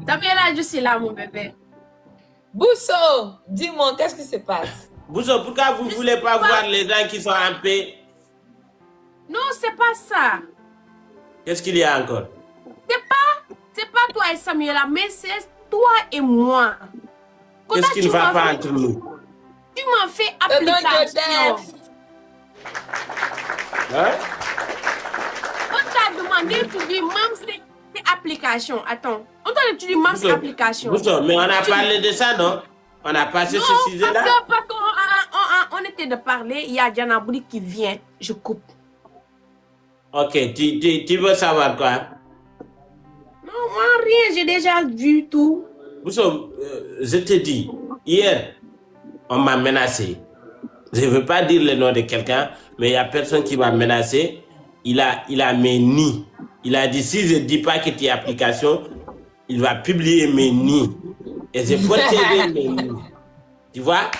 Samuela, je suis là, mon bébé. Bousso, dis-moi, qu'est-ce qui se passe? Bousso, pourquoi vous ne voulez pas voir les gens qui sont en paix? Non, c'est pas ça. Qu'est-ce qu'il y a encore? C'est pas toi et Samuela, mais c'est toi et moi. Qu'est-ce qui ne va pas entre nous? Tu m'as fait application. Hein? On t'a demandé, tu dis, même c'est application. Attends, on t'a dit, tu dis, même c'est application. Mais on a parlé de ça, non? On a passé ce sujet-là? Parce qu'on était de parler, il y a Diana Bouli qui vient, je coupe. Ok, tu veux savoir quoi? Non, moi, rien, j'ai déjà vu tout. Bousso, je te dis, hier, on m'a menacé. Je ne veux pas dire le nom de quelqu'un, mais il n'y a personne qui m'a menacé. Il a mes nids. Il a dit, si je ne dis pas que tu es application, il va publier mes nids. Et je peux t'aider mes nids. Tu vois?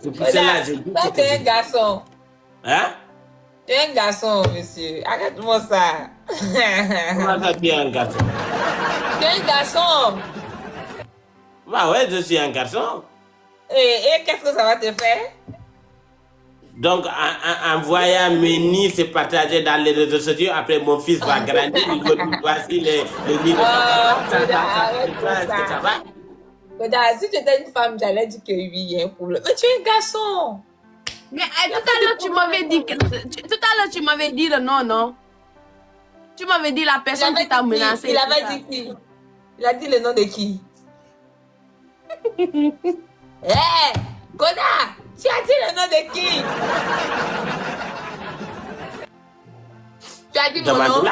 C'est pour cela que je dis que tu es un garçon. Hein? Tu es un garçon, monsieur. Arrête-moi ça. Comment ça, tu es un garçon? Tu es un garçon. Bah ouais, je suis un garçon. Et qu'est-ce que ça va te faire? Donc, en voyant mes nids se partager dans les réseaux sociaux, après mon fils va grandir, il va dire, voici les nids de ça va? Regarde, si tu étais une femme, j'allais dire que oui, il y a un problème. Mais tu es un garçon. Mais tout à l'heure, tu m'avais dit le nom, non? Tu m'avais dit la personne qui t'a menacé. Il avait dit qui? Il a dit le nom de qui? Hé, Koda, tu as dit le nom de qui? Tu as dit mon nom?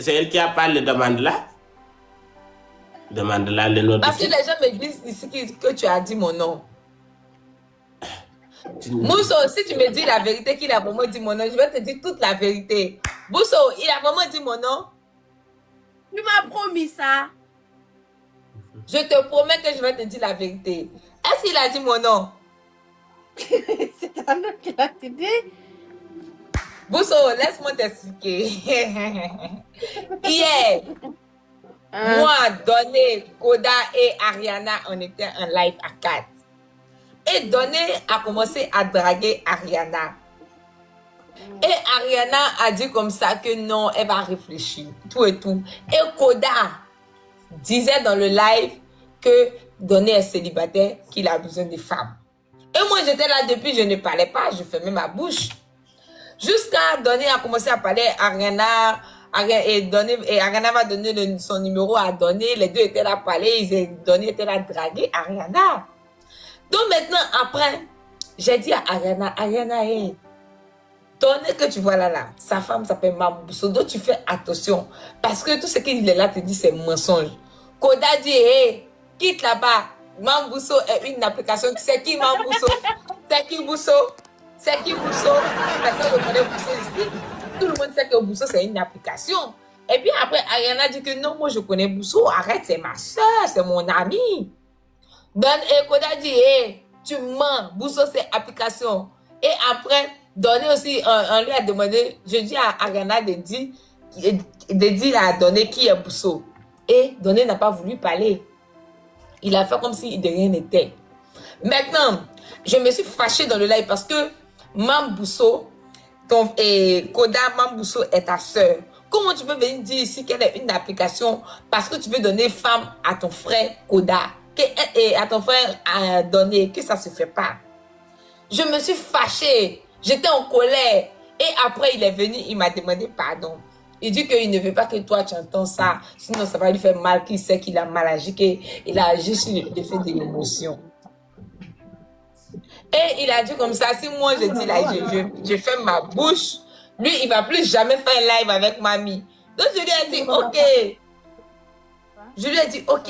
C'est elle qui a parlé de Mandela. De Mandela, le nom de Parce que qui? les gens me disent ici que tu as dit mon nom. Bousso, si tu me dis la vérité qu'il a vraiment dit mon nom, je vais te dire toute la vérité. Bousso, il a vraiment dit mon nom? Tu m'as promis ça. Je te promets que je vais te dire la vérité. Est-ce qu'il a dit mon nom? C'est un nom qui l'a dit. Bousso, laisse-moi t'expliquer. Hier, moi, Donné, Koda et Ariana, on était en live à 4. Et Donné a commencé à draguer Ariana. Et Ariana a dit comme ça que non, elle va réfléchir, tout et tout. Et Koda disait dans le live que Donné est célibataire, qu'il a besoin de femmes. Et moi, j'étais là depuis, je ne parlais pas, je fermais ma bouche. Jusqu'à Donné a commencé à parler à Ariana, et Ariana va donner son numéro à Donné. Les deux étaient là à parler, Donné était là à draguer Ariana. Donc maintenant, après, j'ai dit à Ariana, hey, Donné que tu vois là, sa femme s'appelle Mambousso, donc tu fais attention. Parce que tout ce qu'il est là te dit, c'est mensonge. Koda dit, hey, quitte là-bas. Mambousso est une application. C'est qui Mambousso? C'est qui Bousso? C'est qui Bousso? Personne ne connaît Bousso ici. Tout le monde sait que Bousso, c'est une application. Et puis après, Ariana dit que non, moi je connais Bousso. Arrête, c'est ma soeur, c'est mon ami. Et Koda dit, hey, tu mens. Bousso, c'est application. Et après, Donné aussi, on lui a demandé, je dis à Ariana de dire à Donné qui est Bousso. Et Donné n'a pas voulu parler. Il a fait comme si de rien n'était. Maintenant, je me suis fâchée dans le live parce que Mambousso, Koda Mambousso est ta soeur. Comment tu peux venir dire ici qu'elle est une application parce que tu veux donner femme à ton frère Koda et à ton frère à donner, que ça ne se fait pas. Je me suis fâchée. J'étais en colère. Et après, il est venu, il m'a demandé pardon. Il dit qu'il ne veut pas que toi tu entends ça, sinon ça va lui faire mal, qu'il sait qu'il a mal agi, qu'il a agi sur l'effet de l'émotion. Et il a dit comme ça, si moi je dis là, je ferme ma bouche, lui il va plus jamais faire un live avec mamie. Donc je lui ai dit ok. Je lui ai dit ok.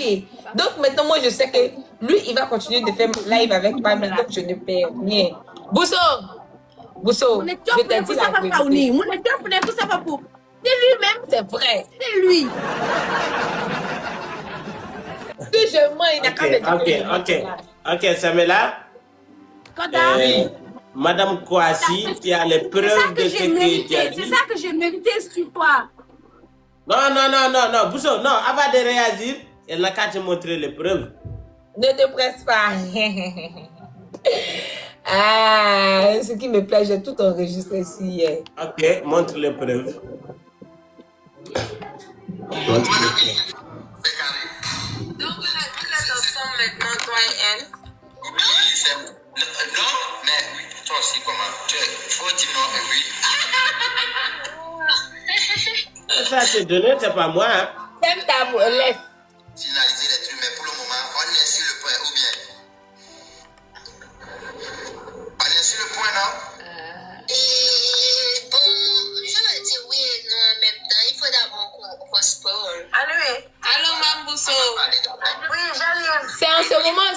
Donc maintenant moi je sais que lui il va continuer de faire live avec mamie, donc je ne perds rien. Bousso, je t'ai dit la vérité. C'est lui-même, c'est vrai. C'est lui. Si je mens, il n'a qu'à me dire. Ok, Samuela. Madame Kouassi, tu as les preuves de ce que tu as dit. C'est ça que j'ai mérité sur toi. Non. Bousso, non, avant de réagir, elle n'a qu'à te montrer les preuves. Ne te presse pas. Ah, ce qui me plaît, j'ai tout enregistré ici hier. Ok, montre les preuves. Montre les preuves. Donc, vous êtes ensemble maintenant, toi et elle? Oui, c'est... Non, mais oui, toi aussi, comment? Il faut dire non et oui. Ça, c'est donné, c'est pas moi. Hein. T'aimes ta laisse. Finaliser les trucs, mais pour le moment, on est sur le point, ou bien? On est sur le point, non? Bon, je veux dire oui et non en même temps. Il faut d'abord qu'on se parle. Allô, Mambousso. Oui, j'arrive.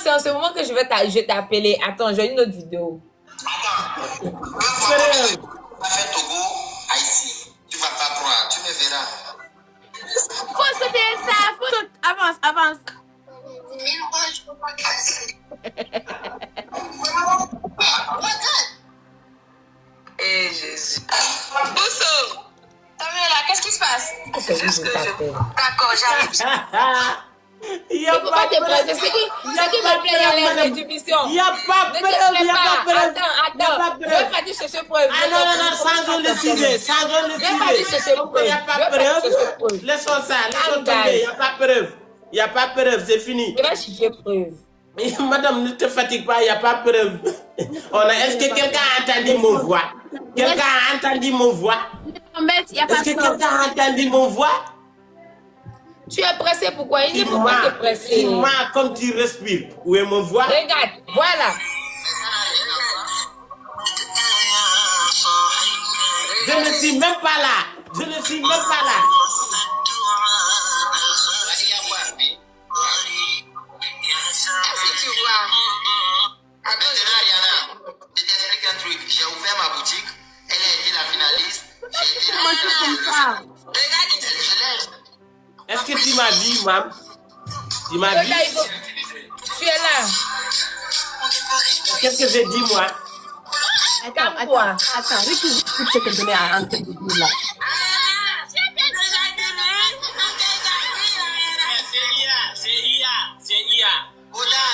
C'est en ce moment que je vais t'appeler. Attends, j'ai une autre vidéo. Attends, tu vas faire Togo, Haïti. Tu vas pas croire, tu me verras. Faut sauter ça, faut... Avance. Mais moi, je peux pas casser. Regarde. Eh, Jésus. Bousso. Samuela, qu'est-ce qui se passe? C'est juste que je t'appelle. D'accord, j'arrive. Il Il faut pas te presser. Ce qui me plaît dans les réductions. Il n'y a pas Ne te preuve, il n'y a pas prépare. preuve. Attends. Je vais pas te chercher preuve. Ah non, changeons le sujet. Je vais pas te chercher Il n'y a preuve. pas preuve. Laissons ça, laissons tomber. Il n'y a pas preuve. Il n'y a pas preuve, c'est fini. Je vais chercher preuve. Madame, ne te fatigue pas, il n'y a pas preuve. Est-ce que quelqu'un a entendu mon voix? Quelqu'un a entendu mon voix? Il y a pas Est-ce que quelqu'un a entendu mon voix? Tu es pressé pourquoi? Il ne faut pas te presser. Dis-moi comme tu respires. Où est mon voix? Regarde, voilà. Je ne suis même pas là. Je ne suis même pas là. Est-ce que tu vois? Maintenant, Ariana, je t'explique un truc. J'ai ouvert ma boutique. Elle a été la finaliste. J'ai été la finaliste. Regarde ici. Je laisse. Est-ce que tu m'as dit, mam? Tu m'as dit? Regarde, tu es là. Qu'est-ce que j'ai dit, moi? Attends, Ricky, écoute ce que je donne à Anthony là. C'est IA. Ouda,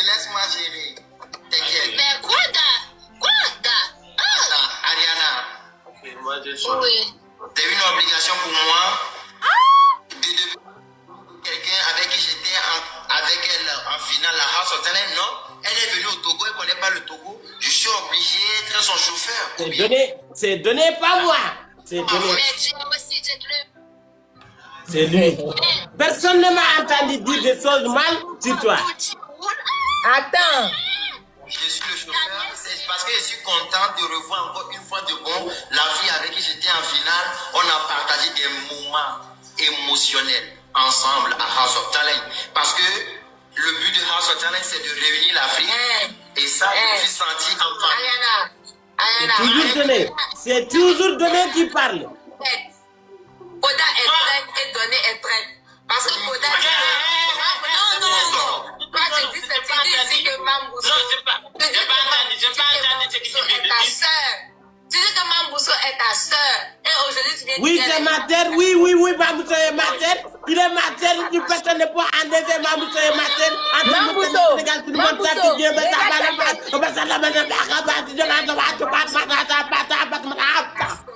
laisse-moi gérer. T'inquiète. Mais quoi da? Attends, Ariana, Ok, moi je suis. Oui. c'est une obligation pour moi de devenir quelqu'un avec qui j'étais avec elle en finale, la House of Talent, non? Elle est venue au Togo, elle ne connaît pas le Togo. Je suis obligé d'être son chauffeur. C'est donné par moi. C'est donné. Mais tu es aussi gentleman. C'est lui. Personne ne m'a entendu dire des choses mal sur toi. Attends. Je suis le chauffeur, c'est parce que je suis content de revoir encore une fois de bon la fille avec qui j'étais en finale. On a partagé des moments émotionnels ensemble à House of Talent. Parce que le but de House of Talent, c'est de réunir l'Afrique. Et ça, je me suis senti enfant. C'est toujours donné. C'est toujours donné qui parle. Oda est prête et Donné est prête. Parce que Oda dit que... Non. Toi, tu dis que Mambousso... Non, j'ai pas entendu ce que tu viens de dire. Tu dis que Mambousso est ta soeur. Et aujourd'hui, tu viens de Oui, dire... c'est ma terre. Oui, Mamousso est ma terre. Il est ma terre. Une personne ne peut enlever Mamousso est ma terre.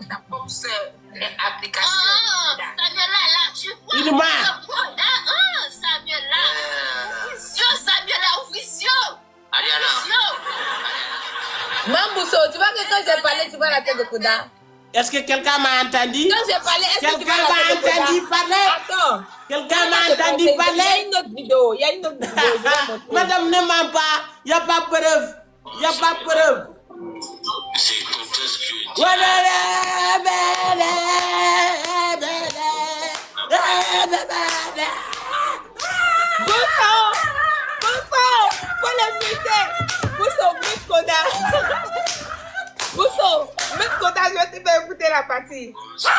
Ta propre soeur est application. Samuela, là, tu vois. Il m'a. Samuela. Samuela, vision. Ariana. Mambousso, tu vois que quand j'ai parlé, tu vois la tête de Koda. Est-ce que quelqu'un m'a entendu? Quand j'ai parlé, est-ce que tu vois Quelqu'un la m'a tête de Koda? entendu parler? Attends. Quelqu'un m'a entendu Il y a parler? une autre vidéo. Je vais montrer. Madame ne ment pas. Il n'y a pas preuve. C'est quand est-ce que... Faut le muter. Bousso, mute Koda. Bousso, mute Koda, je vais te faire écouter la partie. C'est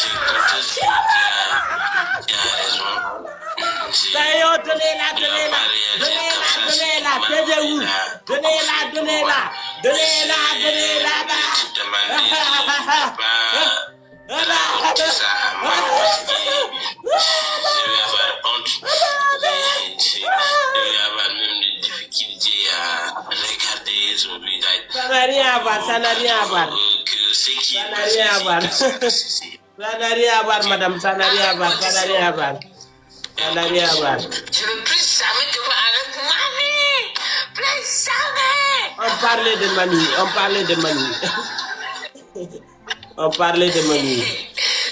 quand est-ce que tu as raison. D'ailleurs, donnez-la. Taisez-vous. Donnez-la. tout ça, moi, je vais avoir honte. Je vais avoir même des difficultés à regarder son visage. Ça n'a rien à voir, ça n'a rien à voir. Que ce qui Ça n'a rien à voir. Ça n'a rien à voir, madame, ça n'a rien à voir, ça n'a rien à voir. Ça n'a rien à voir. Je ne veux plus jamais te voir avec mamie. Plus jamais. On parlait de mamie, on parlait de mamie. On parlait de mamie.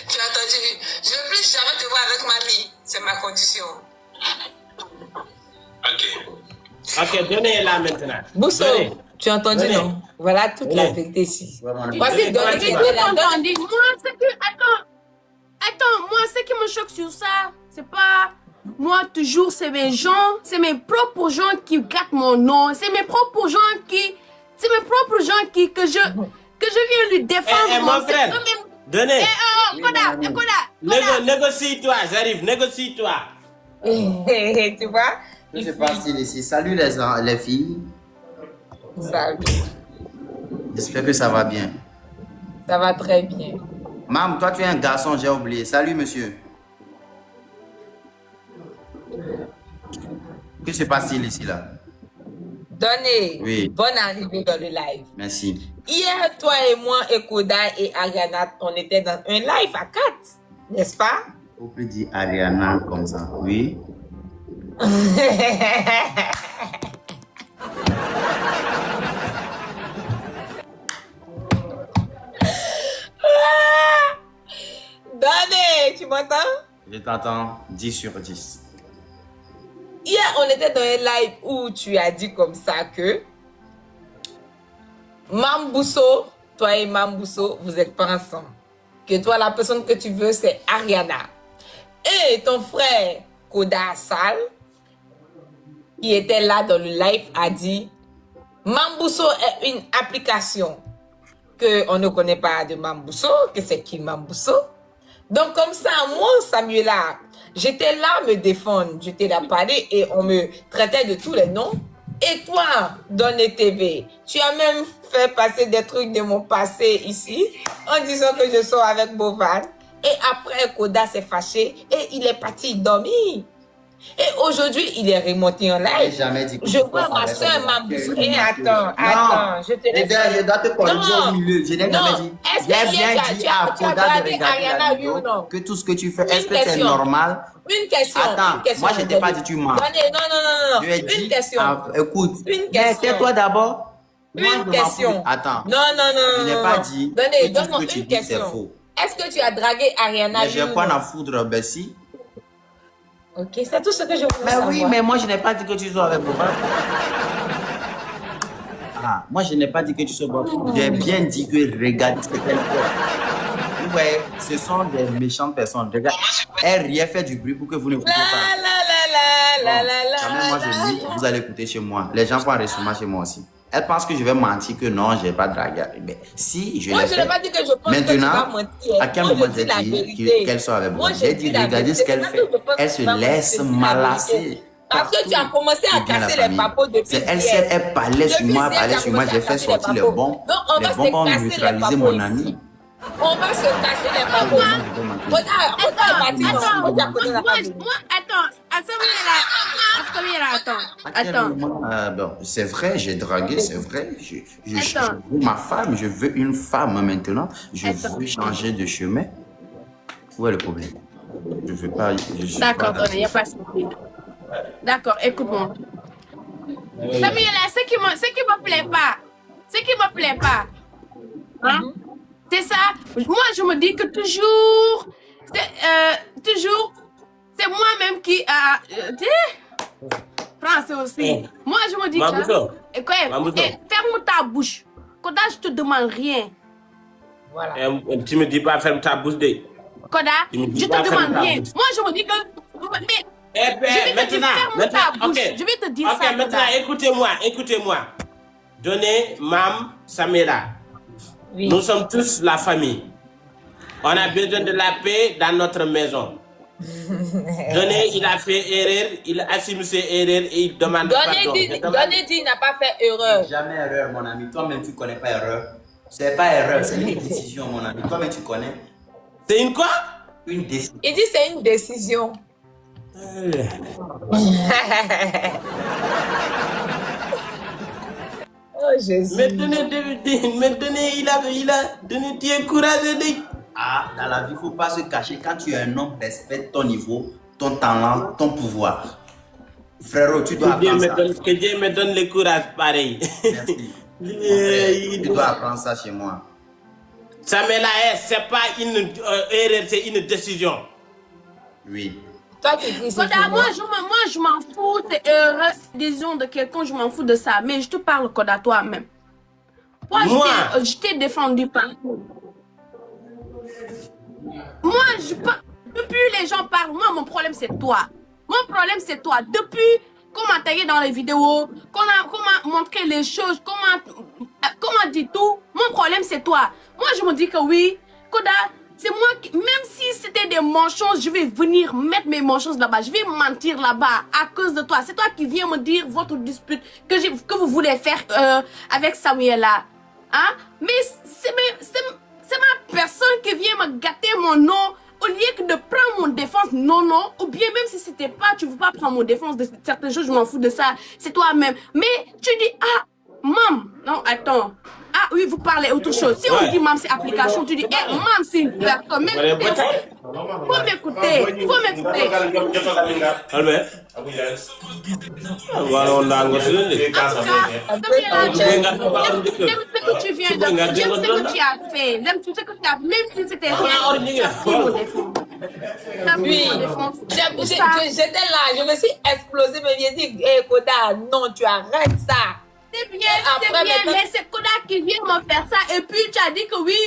Tu as entendu? Je ne veux plus jamais te voir avec mamie. C'est ma condition. Ok. Ok, donnez-la maintenant. Bousso, Donnez. tu as entendu, Donnez. non? Voilà toute la Donnez. vérité ici. J'ai Voici donner tout qui était là. entendu. Moi, ce que... Attends, moi, ce qui me choque sur ça, c'est pas... Moi, toujours, c'est mes gens, c'est mes propres gens qui gâtent mon nom. C'est mes propres gens qui... C'est mes propres gens qui... Que je viens lui défendre. Mon frère, donnez. Koda. Négocie-toi, j'arrive, négocie-toi. Tu vois? Je sais pas si ici. Salut les filles. Salut. J'espère que ça va bien. Ça va très bien. Mam, toi tu es un garçon, j'ai oublié. Salut monsieur. Que se passe-t-il ici là? Donnez. Oui. Bonne arrivée dans le live. Merci. Hier, toi et moi, et Koda et Ariana, on était dans un live à 4, n'est-ce pas? Vous pouvez dire Ariana comme ça. Oui. Donnez, tu m'entends? Je t'entends 10 sur 10. Hier, on était dans un live où tu as dit comme ça que Mambousso, toi et Mambousso, vous n'êtes pas ensemble. Que toi, la personne que tu veux, c'est Ariana. Et ton frère, Koda Sal, qui était là dans le live, a dit Mambousso est une application qu'on ne connaît pas de Mambousso, que c'est qui Mambousso. Donc comme ça, moi, Samuela, j'étais là à me défendre, j'étais là à parler et on me traitait de tous les noms. Et toi, Donné TV, tu as même fait passer des trucs de mon passé ici, en disant que je sors avec Bovan. Et après, Koda s'est fâché et il est parti dormir. Et aujourd'hui, il est remonté en live. Jamais dit que Je tu vois sors ma avec soeur Bovan. Mambousso. Non. Et attends, je te laisse. Je dois te corriger au milieu. Je n'ai jamais dit. Est-ce que J'ai hier, bien tu as- dit tu as- à tu as Koda de regardé regarder Ariana, la oui ou vidéo non? que tout ce que tu fais, Une est-ce que c'est question. normal? Une question. Attends, une question, moi je t'ai pas dit tu mens. Donnez, non. Je lui ai Une dit, question. écoute, Une mais question. tais-toi d'abord. Moi, je Une m'en question. fous. Attends. Non. Je n'ai pas dit Donnez, que tout donne-moi ce que tu une dis, c'est question. faux. Est-ce que tu as dragué Ariana? Mais oui j'ai ou quoi non? à foutre, Bessie? Ok, c'est tout ce que je voulais Mais savoir. oui, mais moi je n'ai pas dit que tu sois avec Boban. Ah, moi je n'ai pas dit que tu sois Boban. J'ai bien dit que regarde ce qu'elle fait. Vous voyez, ce sont des méchantes personnes. Regarde, elle rien fait du bruit pour que vous ne écoutiez pas. Quand même, moi je dis, vous allez écouter chez moi. Les gens vont enregistrer chez moi aussi. Elle pense que je vais mentir que non, je n'ai pas dragué. Mais si, je Moi, l'ai je n'ai fait. pas dit que je pense que tu vas Maintenant, mentir. à quel Moi, moment je j'ai dis la dit vérité. qu'elle soit avec Moi, moi? je J'ai dis dit, la regardez vérité. ce qu'elle Maintenant, fait. je pense Elle que se tu vas laisse mentir, la malasser. vérité. Parce que tu as commencé à C'est bien la casser les famille. papos depuis C'est elle hier. seule, elle parlait sur Depuis moi, hier, tu as parlait sur moi. commencé J'ai à fait casser les sortir les papos. bons. Donc, on va Les se bons vont casser les neutraliser papos mon ici. ami. On va se casser les papos. Regarde, À quel moment, bon, c'est vrai, j'ai dragué, c'est vrai. Je veux ma femme, je veux une femme maintenant. Je veux changer de chemin. Où est le problème? Je veux pas. D'accord, il n'y a pas de souci. D'accord, écoute-moi. Samuela, ce qui me plaît pas, hein, c'est ça. Moi, je me dis que toujours, c'est moi-même qui a... français aussi. Moi, je me dis Mambousso. que... ferme ta bouche. Koda, je te demande rien. Voilà. Tu me dis pas ferme ta bouche de. Koda, Tu me dis je pas te ferme demande ta rien. bouche. Moi, je me dis que... Mais, Eh ben, je vais te dire, ferme ta bouche. ok. Je vais te dire Ok, ça. maintenant, Koda. écoutez-moi. Donnez, Mam, Samira. Oui. Nous sommes tous la famille. On a besoin de la paix dans notre maison. Donnez, il a fait erreur, il assume ses erreurs et il demande pardon. Donné dit n'a pas fait erreur. Jamais erreur, mon ami. Toi-même, tu connais pas erreur. C'est pas erreur, c'est une décision, mon ami. Toi-même, tu connais. C'est une quoi? Une décision. Il dit c'est une décision. Oh Jésus. Maintenant, il a donné, tu es courageux. Ah, dans la vie, il ne faut pas se cacher. Quand tu es un homme, respecte ton niveau, ton talent, ton pouvoir. Frérot, tu dois apprendre ça. Que Dieu me donne le courage pareil. Merci. Frère, tu dois apprendre ça chez moi. Samela, c'est pas une erreur, c'est une décision. Oui. Toi, tu dis Koda, moi, je m'en fous. C'est une décision de quelqu'un, je m'en fous de ça. Mais je te parle, Koda, toi-même. Moi, je t'ai défendu partout. Moi, depuis les gens parlent, moi, mon problème, c'est toi. Mon problème, c'est toi. Depuis qu'on m'a tagué dans les vidéos, qu'on m'a montré les choses, qu'on m'a dit tout, mon problème, c'est toi. Moi, je me dis que oui, Koda, c'est moi qui, même si c'était des mensonges, je vais venir mettre mes mensonges là-bas. Je vais mentir là-bas à cause de toi. C'est toi qui viens me dire votre dispute que vous voulez faire avec Samuela. Hein? Mais c'est ma personne qui vient me gâter mon nom au lieu que de prendre mon défense. Non, ou bien même si c'était pas, tu veux pas prendre mon défense de certaines choses, je m'en fous de ça. C'est toi-même. Mais tu dis, ah, mam, non, attends. Ah oui, vous parlez autre chose. Si on dit mam, c'est application, tu dis, eh, mam, c'est une personne. Mais faut m'écouter. Albert. Voilà, on a engagé. J'aime ce que tu viens de faire. J'aime ce que tu as fait. J'aime tout ce que tu as fait. Même si c'était rien. Oui, j'étais là, je me suis explosée, mais j'ai dit, hey, Koda, non, tu arrêtes ça. C'est bien, mais c'est Koda qui vient me faire ça. Et puis tu as dit que oui.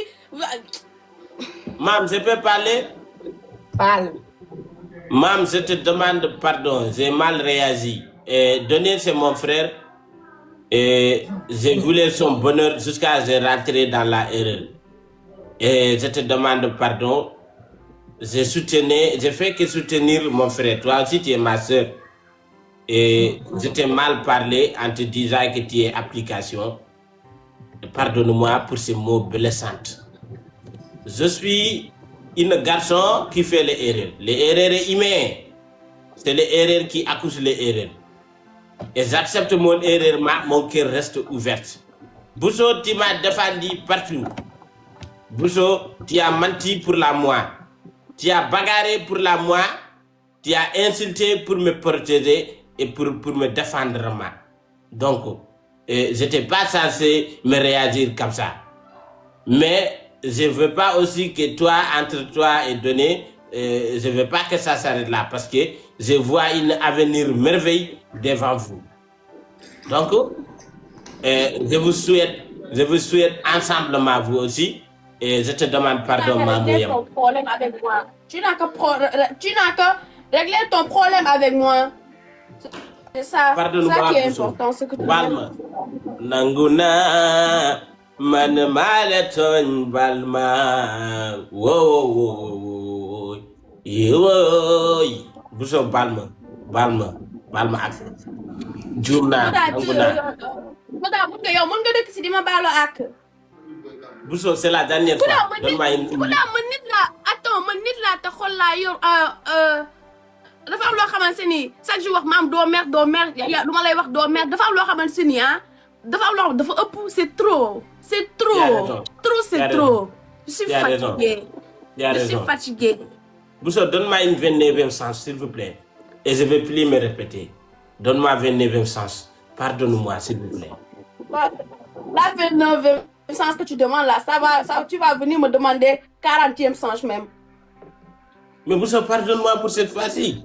Mam, je peux parler? Parle. Mam, je te demande pardon, j'ai mal réagi. Donner, c'est mon frère. Et je voulais son bonheur jusqu'à ce que je rentre dans la erreur. Et je te demande pardon. Je fais que soutenir mon frère. Toi aussi, tu es ma soeur. Et je t'ai mal parlé en te disant que tu es application. Pardonne-moi pour ces mots blessants. Je suis un garçon qui fait les erreurs. Les erreurs humaines, c'est les erreurs qui accouchent les erreurs. Et j'accepte mon erreur, mon cœur reste ouvert. Bousso, tu m'as défendu partout. Bousso, tu as menti pour la moi. Tu as bagarré pour la moi. Tu as insulté pour me protéger et pour me défendre moi. Donc, je n'étais pas censé me réagir comme ça. Mais je ne veux pas aussi que toi, entre toi et Donné, je ne veux pas que ça s'arrête là parce que je vois un avenir merveilleux devant vous. Donc, je vous souhaite ensemblement vous aussi et je te demande pardon, maman. Ton problème avec moi. Tu n'as qu'à régler ton problème avec moi. C'est ça. Pardonne-moi, ça qui est important. C'est que tu Balma. Nanguna. Man maleton balma. Wow. Yoy. Bousso balma. Ak. Jumna. Nanguna. Bousso, c'est la dernière fois. Attends, te xool laa yor dafa am loo xamante ni chaque jour wax maam doo mer lu ma lay wax doo mer dafa am loo xamante ni dafa am loo dafa ëpp c'est trop c'est trop je suis fatiguée. Bousso, donne-moi une 29e sens s'il vous plaît et je ne vais plus me répéter. Donne-moi 29e sens. Pardonne-moi s'il vous plaît. La 29e sens que tu demandes là, tu vas venir me demander 40e sens même. Mais Bousso, pardonne-moi pour cette fois-ci.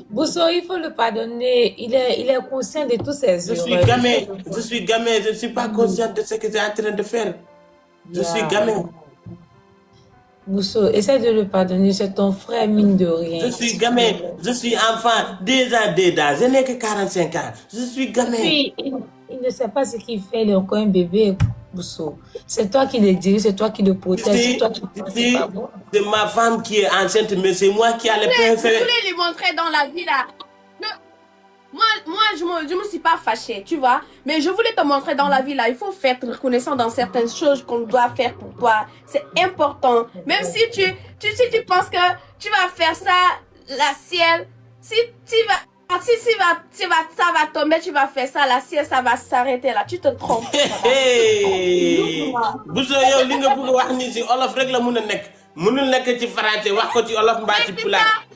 Bousso, il faut le pardonner. Il est conscient de tous ses erreurs. Je suis gamin, je ne suis pas conscient de ce que j'ai en train de faire. Je suis gamin. Bousso, essaie de le pardonner, c'est ton frère, mine de rien. Je suis gamin, je suis enfant, déjà, je n'ai que 45 ans. Je suis gamin. Puis, il ne sait pas ce qu'il fait, il est encore un bébé, Bousso. C'est toi qui le dirige, c'est toi qui le protège, c'est toi qui c'est pas bon. C'est ma femme qui est enceinte, mais c'est moi qui ai le préféré. Je voulais lui montrer dans la vie là. je me suis pas fâchée, tu vois. Mais je voulais te montrer dans la vie, là, il faut faire reconnaissant dans certaines choses qu'on doit faire pour toi. C'est important. Même si tu penses que tu vas faire ça, la ciel, ça va tomber, tu vas faire ça, la ciel, ça va s'arrêter là. Tu te trompes. Bousso yow li nga bëgg wax ni ci olof rek la mëna nek. Mënul nek ci français wax ko ci olof mbaa ci pulaar.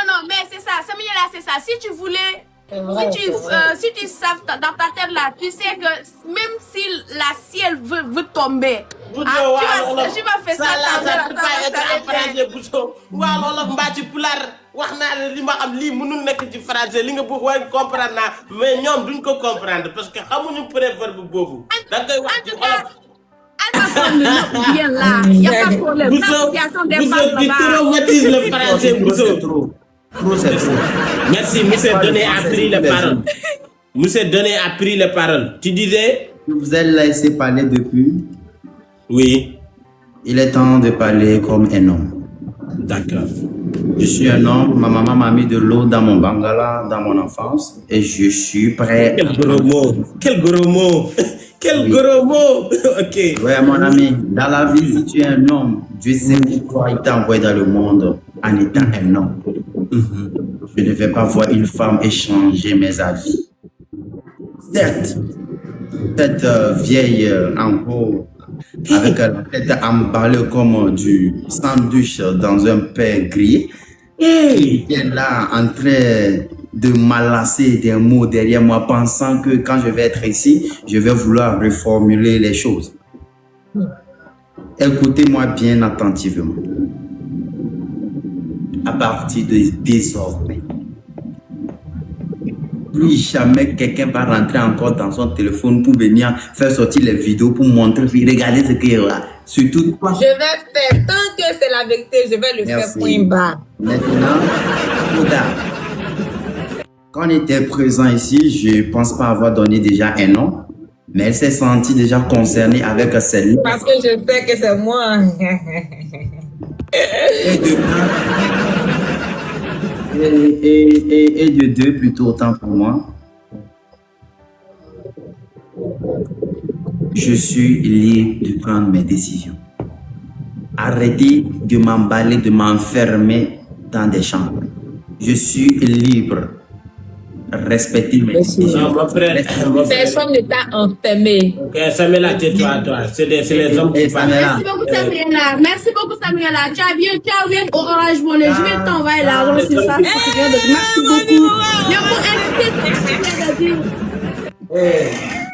Non, mais c'est ça. Samuel, c'est ça. Si tu voulais, si tu saves dans ta tête là, tu sais que même si la ciel veut tomber, tu vas faire ça. Waaw olof mbaa ci pulaar wax naa la li ma xam lii mënul nekk ci français li nga bëgg waaye comprendre naa mais ñoom duñ ko comprendre parce que xamuñu préverbe boobu. Da ngay wax ci olof. Bien là, il n'y a pas de problème. Bousso, tu traumatises le français, Bousso. Trop, c'est trop. Merci, monsieur Donné a pris la parole. Monsieur Donné a pris la parole. Tu disais? Je vous ai laissé parler depuis. Oui. Il est temps de parler comme un homme. D'accord. Je suis un homme, ma maman m'a mis de l'eau dans mon bangala dans mon enfance et je suis prêt. Quel gros mot. Quel gros mot. Quel gros mot. Ok. Ouais, mon ami, dans la vie, si tu es un homme, Dieu sait pourquoi il t'a envoyé dans le monde en étant un homme. Je ne vais pas voir une femme échanger mes avis. Certes, cette vieille en haut, avec la tête emballée comme du sandwich dans un pain grillé, qui est là en train de m'alasser des mots derrière moi, pensant que quand je vais être ici, je vais vouloir reformuler les choses. Écoutez-moi bien attentivement. À partir de désormais, plus jamais quelqu'un va rentrer encore dans son téléphone pour venir faire sortir les vidéos pour montrer, regardez ce qu'il y a là. Surtout toi. Je vais faire, tant que c'est la vérité, je vais le faire point barre. Maintenant, Koda, quand on était présent ici, je ne pense pas avoir donné déjà un nom, mais elle s'est sentie déjà concernée avec celle-là. Parce que je sais que c'est moi. Et de deux, plutôt autant pour moi. Je suis libre de prendre mes décisions. Arrêtez de m'emballer, de m'enfermer dans des chambres. Je suis libre. Respectez mes décisions. Non, mon frère. Personne ne t'a enfermé. Ok, Samuel, tais-toi, toi. C'est les hommes qui parlent. Merci beaucoup, Samuela. Merci beaucoup, Samuela. Tu as bien au Orange Money. Je vais t'envoyer l'argent sur ça. Merci beaucoup. Mais pour expliquer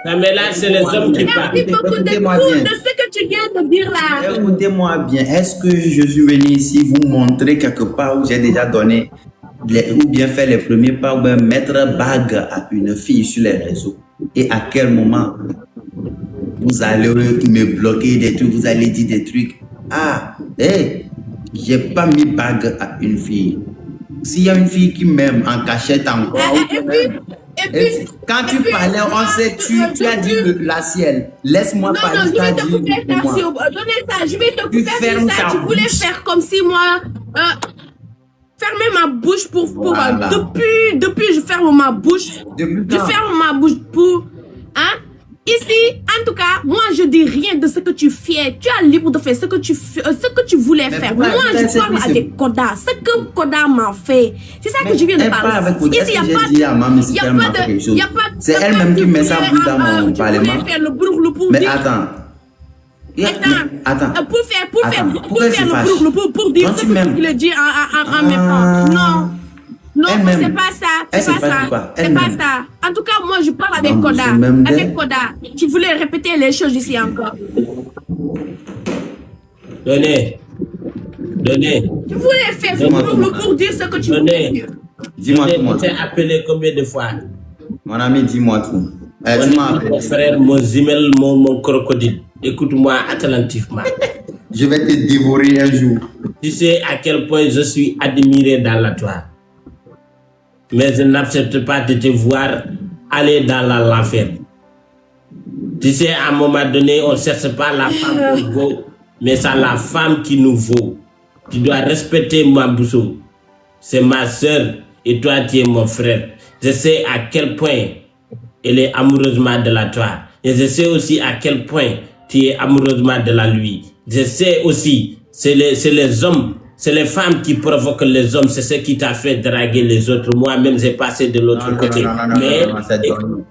Samuela, c'est les hommes qui parlent. Merci beaucoup de ce que tu viens de dire là. Écoutez-moi bien. Est-ce que je suis venu ici vous montrer quelque part où j'ai déjà donné ou bien faire les premiers pas ou bien mettre bague à une fille sur les réseaux? Et à quel moment vous allez me bloquer des trucs, vous allez dire des trucs. Ah, j'ai pas mis bague à une fille. S'il y a une fille qui m'aime en cachette encore. Et puis, quand tu parlais, on sait, tu as dit la ciel. Laisse-moi parler. Non, je vais te couper ça. Je vais te couper ça. Tu voulais faire comme si moi. Fermer ma bouche pour voilà. Depuis je ferme ma bouche. Je ferme ma bouche pour hein. Ici, en tout cas, moi je dis rien de ce que tu fais. Tu es libre de faire ce que tu voulais faire. Moi je parle avec Koda. Ce que Koda m'a fait. C'est ça que je viens de parler. Ici, il n'y a pas de. C'est elle-même qui met ça dans mon parlement. Mais attends. Attends. Pour faire le dire ce que tu voulais dire en même temps. Non, c'est pas ça. C'est pas ça. En tout cas, moi, je parle avec Koda. Avec Koda. Tu voulais répéter les choses ici encore. Donnez. Tu voulais faire pour dire ce que tu voulais dire. Dis-moi tout. Tu t'es appelé combien de fois? Mon ami, dis-moi tout. Mon frère, mon zimel, mon crocodile. Écoute-moi attentivement. Je vais te dévorer un jour. Tu sais à quel point je suis admiré dans la toi. Mais je n'accepte pas de te voir aller dans l'enfer. Tu sais, à un moment donné, on ne cherche pas la femme qui vaut, mais c'est la femme qui nous vaut. Tu dois respecter ma Bousso. C'est ma soeur et toi, tu es mon frère. Je sais à quel point elle est amoureusement de la toi. Et je sais aussi à quel point tu es amoureusement de la lui. Je sais aussi, c'est les hommes, c'est les femmes qui provoquent les hommes. C'est ce qui t'a fait draguer les autres. Moi-même, j'ai passé de l'autre côté. Mais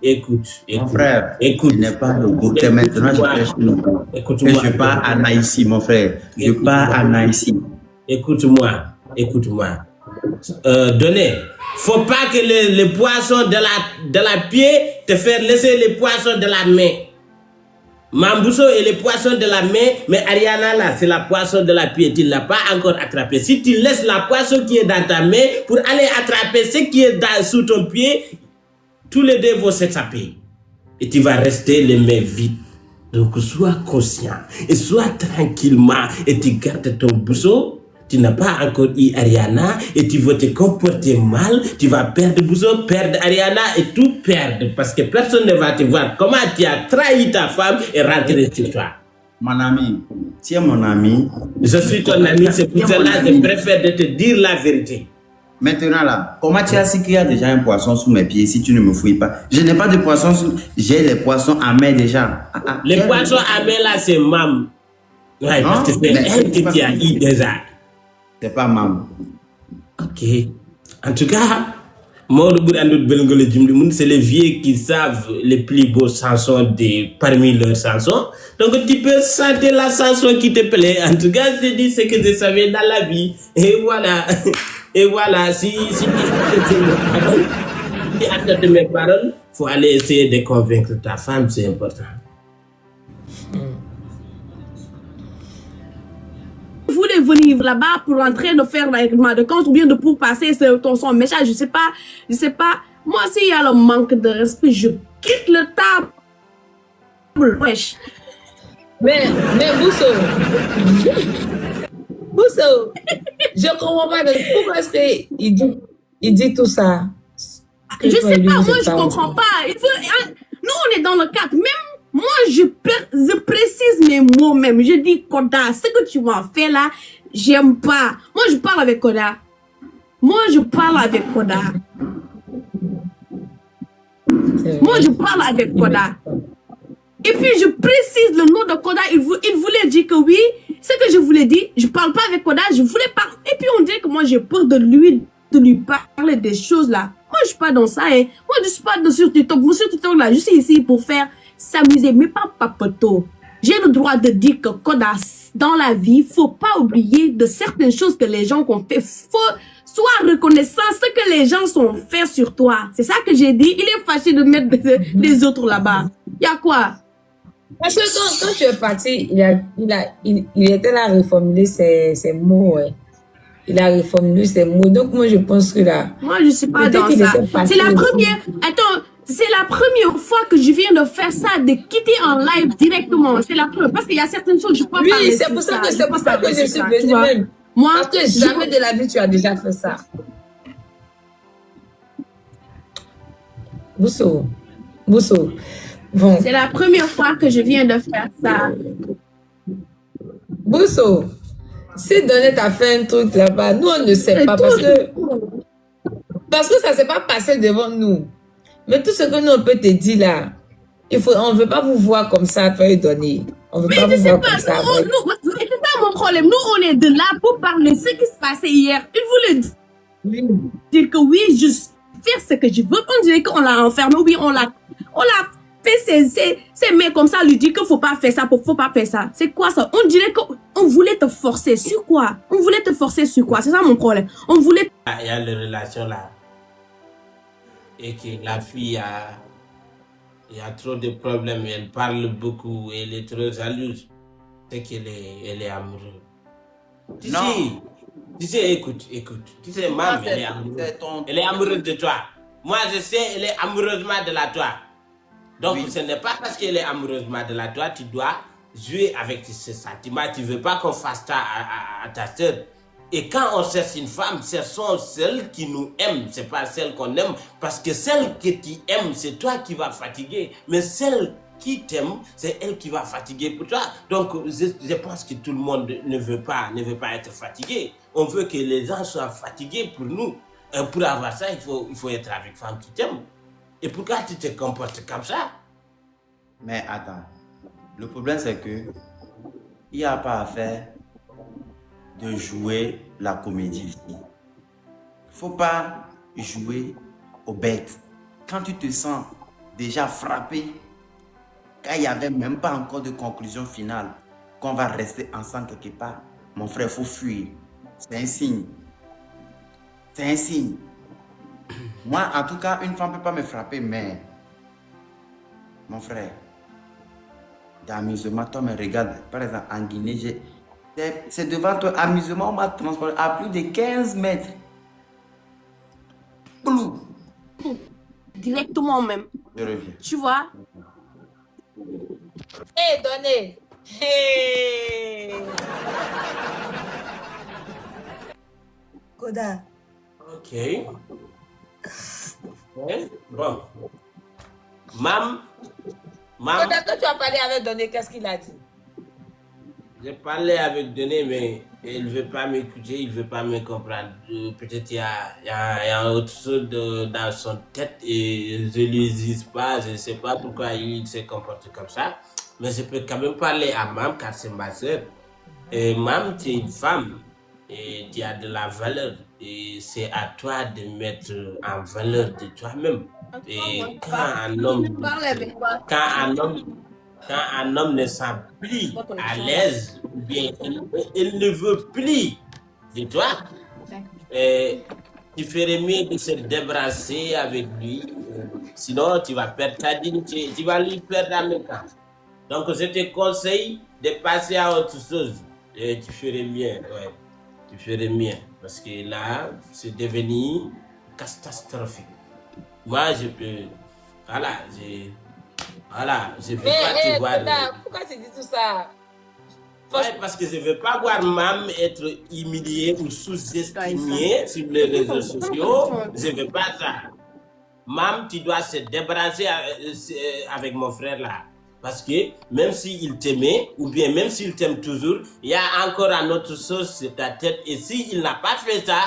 écoute, mon frère, écoute. Il n'est pas le goût. Maintenant, je prêche le goût. Écoute-moi. Je pars à Naïsi, mon frère. Je pars à Naïsi. Écoute-moi. Donnez. Faut pas que les poissons de la pied te fassent laisser les poissons de la main. Mambousso est les poissons de la main, mais Ariana là, c'est la poisson de la pied. Tu ne l'as pas encore attrapé. Si tu laisses la poisson qui est dans ta main pour aller attraper ce qui est sous ton pied, tous les deux vont s'échapper. Et tu vas rester les mains vides. Donc sois conscient et sois tranquillement et tu gardes ton bousseau. Tu n'as pas encore eu Ariana et tu vas te comporter mal, tu vas perdre Bousso, perdre Ariana et tout perdre parce que personne ne va te voir comment tu as trahi ta femme et rentrer sur toi. Mon ami, tu es mon ami. Je suis ton ami, c'est pour cela que je préfère de te dire la vérité. Maintenant là, comment tu as su qu'il y a déjà un poisson sous mes pieds si tu ne me fouilles pas? Je n'ai pas de poisson, j'ai les poissons à main déjà. Les poissons à main là, c'est Mam. Ouais, parce que c'est elle que tu as eu déjà. C'est pas Mam. Ok. En tout cas, c'est les vieux qui savent les plus beaux chansons parmi leurs chansons. Donc tu peux chanter la chanson qui te plaît. En tout cas, je dis ce que je savais dans la vie. Et voilà. Et voilà. Si tu acceptes mes paroles, il faut aller essayer de convaincre ta femme, c'est important. Vous voulez venir là-bas pour entrer de faire le règlement de compte ou bien pour passer ton son message, je sais pas. Moi, s'il y a le manque de respect, je quitte le table. Wesh. Mais Bousso, je comprends pas pourquoi est-ce qu'il dit tout ça. Je sais pas, moi je comprends pas. Nous on est dans le cadre, même moi je précise mes mots même. Je dis Koda, ce que tu m'as fait là, j'aime pas. Moi je parle avec Koda. Et puis je précise le nom de Koda. Il voulait dire que oui, ce que je voulais dire, je parle pas avec Koda, je voulais pas. Et puis on dirait que moi j'ai peur de lui parler des choses là. Moi je suis pas dans ça, hein. Moi je suis pas sur TikTok. Moi sur TikTok là, je suis ici pour s'amuser, mais pas papoto. J'ai le droit de dire que Koda, dans la vie, faut pas oublier de certaines choses que les gens ont fait. Sois reconnaissant ce que les gens sont fait sur toi. C'est ça que j'ai dit. Il est fâché de mettre les autres là-bas. Il y a quoi? Parce que quand tu es parti, il était là à reformuler ses mots. Ouais. Il a reformulé ses mots. Donc moi je pense que là. Moi je suis pas dans ça. C'est la première. Attends. C'est la première fois que je viens de faire ça, de quitter en live directement. C'est la première. Parce qu'il y a certaines choses que je peux pas parler. Oui, c'est pour ça que je suis venue même. Moi, parce que jamais de la vie tu as déjà fait ça. Bousso. Bon. C'est la première fois que je viens de faire ça. Bousso, si Donnet a fait un truc là-bas, nous on ne sait pas parce que ça ne s'est pas passé devant nous. Mais tout ce que nous on peut te dire là, on ne veut pas vous voir comme ça, toi et Donnet. On veut pas vous voir comme ça. C'est ça mon problème. Nous on est de là pour parler de ce qui se passait hier. Il voulait dire que oui, juste faire ce que je veux. On dirait qu'on l'a enfermé ou bien on l'a fait ses mains comme ça, lui dire qu'il faut pas faire ça, faut pas faire ça. C'est quoi ça? On dirait qu'on voulait te forcer sur quoi? C'est ça mon problème. On voulait. Il y a les relations là. Et que la fille il y a trop de problèmes, elle parle beaucoup, elle est trop jalouse. C'est qu'elle est amoureuse. Tu sais, écoute. Tu sais, maman, elle est amoureuse de toi. Moi, je sais, elle est amoureusement de la toi. Donc, ce n'est pas parce qu'elle est amoureusement de la toi, tu dois jouer avec ce sentiment. Tu ne veux pas qu'on fasse ça à ta soeur. Et quand on cherche une femme, ce sont celles qui nous aiment, ce n'est pas celles qu'on aime. Parce que celle que tu aimes, c'est toi qui vas fatiguer. Mais celle qui t'aime, c'est elle qui va fatiguer pour toi. Donc, je pense que tout le monde ne veut pas être fatigué. On veut que les gens soient fatigués pour nous. Pour avoir ça, il faut être avec une femme qui t'aime. Et pourquoi tu te comportes comme ça? Mais attends, le problème c'est que il n'y a pas à faire de jouer la comédie ici. Il ne faut pas jouer aux bêtes. Quand tu te sens déjà frappé, quand il n'y avait même pas encore de conclusion finale, qu'on va rester ensemble quelque part, mon frère, il faut fuir. C'est un signe. C'est un signe. Moi, en tout cas, une femme ne peut pas me frapper, mais mon frère, d'amusement, toi me regarde. Par exemple, en Guinée, c'est devant toi, amusement, on m'a transporté à plus de 15 mètres. Blou. Directement même. Je reviens. Tu vois? Hé, donnez. Hé. Koda. Ok. Ouais, bon. Mam, Koda, quand tu as parlé avec Donné, qu'est-ce qu'il a dit? j'ai parlé avec Denis, mais il ne veut pas m'écouter, il ne veut pas me comprendre. Peut-être il y a autre chose dans son tête et je ne lui dis pas, je ne sais pas pourquoi il se comporte comme ça. Mais je peux quand même parler à Mam car c'est ma soeur. Et Mam, tu es une femme et tu as de la valeur. Et c'est à toi de mettre en valeur de toi-même. Et quand un homme ne sent plus à l'aise, ou bien il ne veut plus de toi, tu ferais mieux de se débarrasser avec lui. Sinon, tu vas perdre ta dignité, tu vas lui perdre en même temps. Donc, je te conseille de passer à autre chose. Et tu ferais mieux, ouais. Tu ferais mieux. Parce que là, c'est devenu catastrophique. Moi, je peux. Je veux pas te voir. Koda, pourquoi tu dis tout ça? Ouais, parce que je ne veux pas voir Mam être humiliée ou sous-estimée sur les réseaux sociaux. Je ne veux pas ça. Mam, tu dois se débarrasser avec mon frère là. Parce que même s'il t'aimait, ou bien même s'il t'aime toujours, il y a encore un autre chose sur ta tête. Et s'il n'a pas fait ça,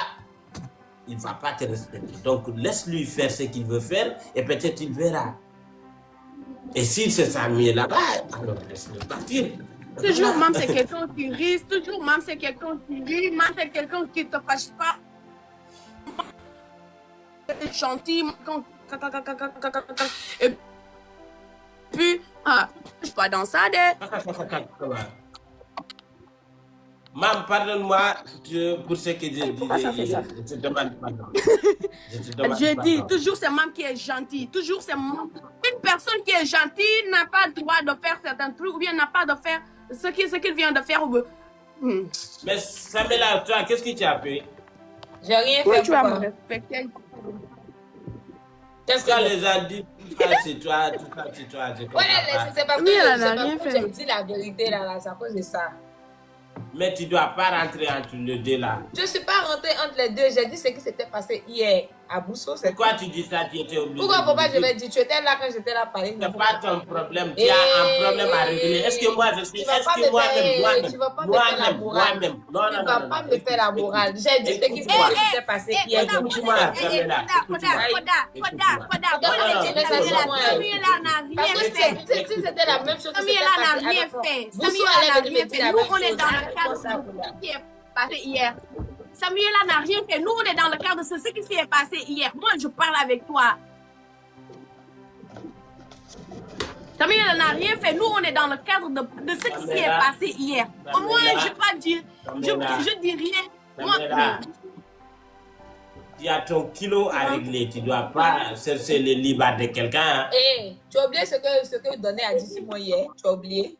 il ne va pas te respecter. Donc laisse-lui faire ce qu'il veut faire et peut-être il verra. Et s'il se sent mieux là-bas, alors laisse-le partir. Toujours, même c'est quelqu'un qui rit. Toujours, même c'est quelqu'un qui rit. Même c'est quelqu'un qui te fâche pas. Gentil. Et puis, je suis pas dans ça. Mam, pardonne-moi pour ce que j'ai dit. Je te demande pardon. Je dis, toujours c'est Mam qui est gentil. Toujours c'est Mam. Une personne qui est gentille n'a pas le droit de faire certains trucs ou bien n'a pas de faire ce qu'il vient de faire. Mais Samela, toi, qu'est-ce que tu as fait? J'ai rien fait. Tu vas me respecter. Qu'est-ce Quand que les gens disent tout ça, c'est toi, tout ça, c'est toi, je comprends pas. c'est parce que j'ai dit la vérité là, c'est à cause de ça. Mais tu dois pas rentrer entre les deux là. Je suis pas rentrée entre les deux, j'ai dit ce qui s'était passé hier à Bousso. C'est Pourquoi tu dis ça? Tu étais obligé. Pourquoi je vais dire? Tu étais là quand j'étais là parler. C'est pas ton problème, tu as un problème à régler. Est-ce que moi je suis. Est-ce que moi-même. Tu vas pas me faire la morale. Tu vas pas me faire la morale. J'ai dit ce qui s'était passé hier. Écoute-moi, Samela. Si c'était la même chose que Samuela n'a rien fait. Samuela n'a rien fait. Nous, on est dans le cadre de ce qui est passé hier. Samuela n'a rien fait. Nous, on est dans le cadre de ce qui s'est passé hier. Moi, je parle avec toi. Samuela n'a rien fait. Nous, on est dans le cadre de ce qui s'est passé hier. Au moins, je ne vais pas dire. Je dis rien. Moi, tu as ton kilo à régler. Tu ne dois pas chercher le libre de quelqu'un. Tu as oublié ce que Donné a dit sur moi hier. Tu as oublié.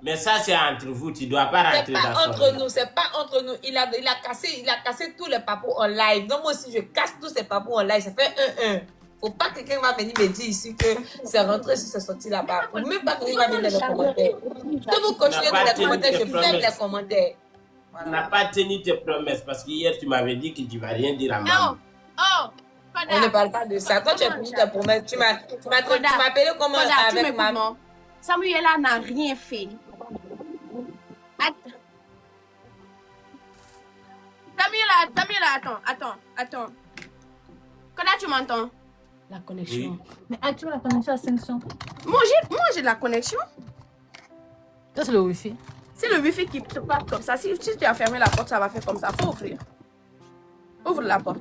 Mais ça, c'est entre vous. Tu ne dois pas rentrer dans ça. C'est pas entre nous. C'est pas entre nous. Il a cassé tous les papous en live. Donc, moi aussi, je casse tous ces papous en live. Ça fait 1-1. Faut pas que quelqu'un va venir me dire ici que c'est rentré sur ce sorti là-bas. Faut même pas que quelqu'un va venir dans les commentaires. Si vous continuez dans les commentaires, je ferme les commentaires. Tu n'as pas tenu tes promesses parce qu'hier, tu m'avais dit que tu ne vas rien dire à maman. On ne parle pas de ça. Toi, tu as tenu tes promesses. Tu m'as appelé comment avec maman. Samuela n'a rien fait. Attends. Koda, tu m'entends? La connexion. Oui. Mais active la connexion à 500. Moi, j'ai de la connexion. Ça, c'est le Wi-Fi. C'est le wifi qui se passe comme ça. Si tu as fermé la porte, ça va faire comme ça. Faut ouvrir. Ouvre la porte.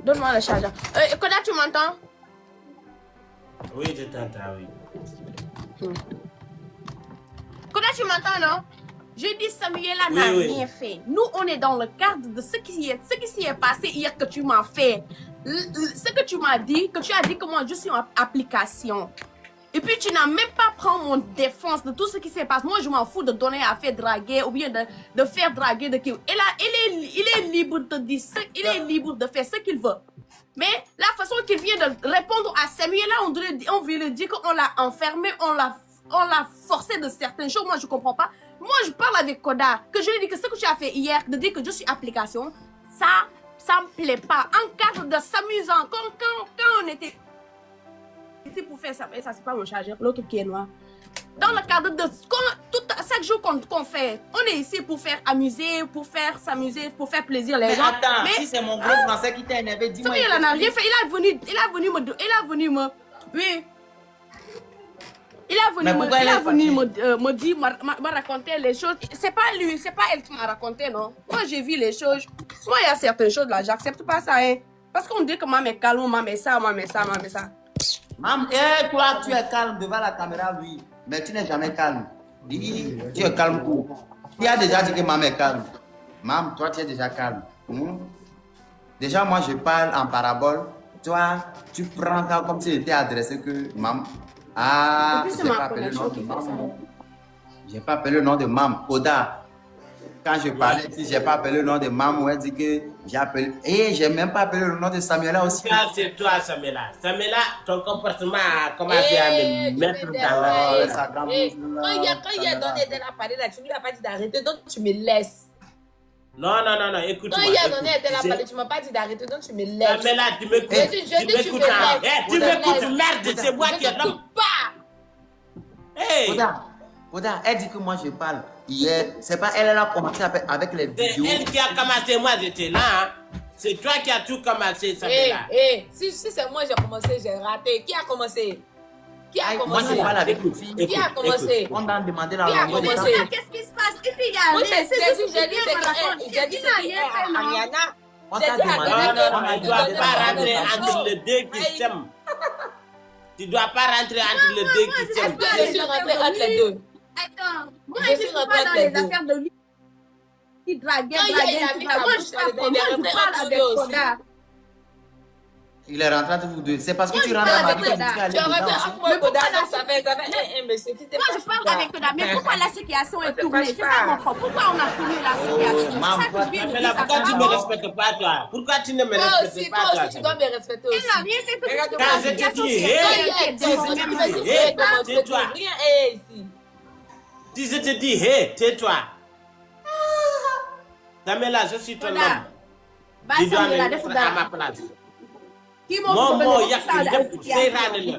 Donne-moi le chargeur. Koda, tu m'entends? Oui, je t'entends, oui. Koda, tu m'entends, non? Je dis Samuela n'a Oui. rien fait. Nous, on est dans le cadre de ce qui s'y est passé hier que tu m'as fait. Ce que tu m'as dit, que tu as dit que moi, je suis en application. Et puis, tu n'as même pas pris mon défense de tout ce qui s'est passé. Moi, je m'en fous de donner à faire draguer ou bien de faire draguer de qui. Et là, il est libre de dire il est libre de faire ce qu'il veut. Mais la façon qu'il vient de répondre à Samuela, on veut lui dire qu'on l'a enfermé, on l'a forcé de certaines choses. Moi, je comprends pas. Moi, je parle avec Koda, que je lui dis que ce que tu as fait hier, de dire que je suis application, ça me plaît pas. En cadre de s'amusant, quand on était pour faire ça, mais ça c'est pas mon chargeur, l'autre qui est noir. Dans le cadre de chaque jour qu'on fait, on est ici pour faire amuser, pour faire s'amuser, pour faire plaisir les Mais gens. attends, Mais si c'est mon gros français qui t'a énervé, dis-moi. il en a rien fait. Il est venu me dire, me raconter les choses. C'est pas lui, c'est pas elle qui m'a raconté, non. Moi, j'ai vu les choses. Moi, il y a certaines choses là, j'accepte pas ça, hein. Parce qu'on dit que maman est calme, maman est ça. Maman, toi, tu es calme devant la caméra, oui. Mais tu n'es jamais calme. Dis, tu es calme où? Qui a déjà dit que maman est calme? Maman, toi, tu es déjà calme. Déjà, moi, je parle en parabole. Toi, tu prends ça comme s'il était adressé que maman. Ah, Et puis, c'est j'ai ma pas appelé le nom connexion de qui fait ça. maman. J'ai pas appelé le nom de maman. Koda, quand je parlais, si j'ai pas appelé le nom de maman, elle dit que j'ai appelé. Et j'ai même pas appelé le nom de Samuela aussi. Ça, c'est toi, Samuela. Samuela, ton comportement a commencé à me mettre dans la... Oh, ça Quand il a donné elle a parlé là, tu lui as pas dit d'arrêter, donc tu me laisses. Non, écoute-moi. Quand il a donné elle a parlé, tu m'as pas dit d'arrêter, donc tu me laisses. Samuela, tu m'écoutes. Je dis, tu m'écoutes. me laisses. Tu m'écoutes, merde, c'est moi qui ai l'homme. Pas. Hey! Koda, elle dit que moi je parle. Hier, c'est pas elle, elle a commencé avec les C'est vidéos. elle qui a commencé, moi j'étais là. Hein. C'est toi qui as tout commencé, Samuela. Si c'est moi j'ai commencé, j'ai raté. Qui a commencé? Qui a Moi commencé? je parle avec une fille. Qui a commencé? On a demandé la Qui a rencontre. commencé? Qu'est-ce qui se passe? Ici, il y a Moi, rien. j'ai dit c'est Ariana. On J'ai t'a dit à demandé. Ariana. Tu ne dois pas rentrer entre les deux qui s'aiment. Tu ne dois pas rentrer entre les deux qui s'aiment. Je suis rentrée entre les deux. Attends, moi, Je je suis suis pas rentrée dans entre les les deux. affaires de lui. Il draguait, Quand il a mis sa Moi, bouche je dans les parle dents, il est je rentré parle entre avec nous aussi. Koda. Il est rentré entre vous deux. C'est parce que Moi, tu je rentres parle à ma avec vie que tu Koda. es allé Tu as rentré dedans. entre moi Mais et Koda, pourquoi donc ça fait monsieur, tu t'es Moi, je parle avec Koda. Mais pourquoi la situation est tournée? C'est ça mon problème. Pourquoi on a tourné la situation? C'est ça que je viens de Samuela, dire. pourquoi tu ne me respectes pas, toi? Pourquoi tu ne me Toi respectes aussi, pas, toi toi? aussi, tu dois me respecter Elle aussi. n'a rien fait. Regarde-moi. Quand je te dis, Rien ici. si je te dis, hé, tais-toi. Samuela, je suis ton homme. Bah, Tu dois me Samuela, mettre defu à ma dara. place. Kii Moom moo moo fi yàq bëgg a lépp seytaane la.